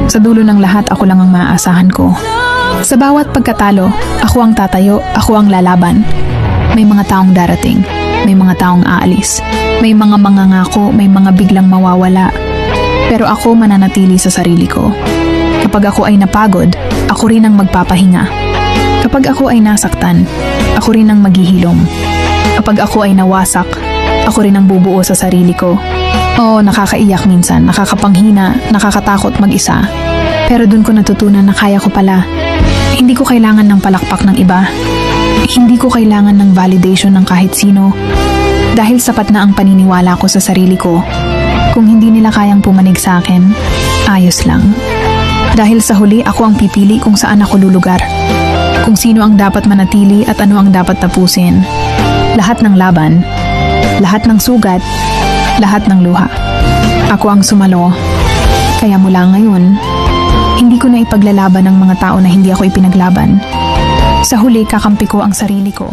Sa dulo ng lahat, ako lang ang maaasahan ko. Sa bawat pagkatalo, ako ang tatayo, ako ang lalaban. May mga taong darating, may mga taong aalis, may mga mangangako, may mga biglang mawawala. Pero ako mananatili sa sarili ko. Kapag ako ay napagod, ako rin ang magpapahinga. Kapag ako ay nasaktan, ako rin ang maghihilom. Kapag ako ay nawasak, ako rin ang bubuo sa sarili ko. Oo, nakakaiyak minsan, nakakapanghina, nakakatakot mag-isa. Pero dun ko natutunan na kaya ko pala. Hindi ko kailangan ng palakpak ng iba. Hindi ko kailangan ng validation ng kahit sino. Dahil sapat na ang paniniwala ko sa sarili ko. Kung hindi nila kayang pumanig sa akin, ayos lang. Dahil sa huli, ako ang pipili kung saan ako lulugar. Kung sino ang dapat manatili at ano ang dapat tapusin. Lahat ng laban, lahat ng sugat, lahat ng luha. Ako ang sumalo. Kaya mula ngayon, hindi ko na ipaglalaban ng mga tao na hindi ako ipinaglaban. Sa huli, kakampi ko ang sarili ko.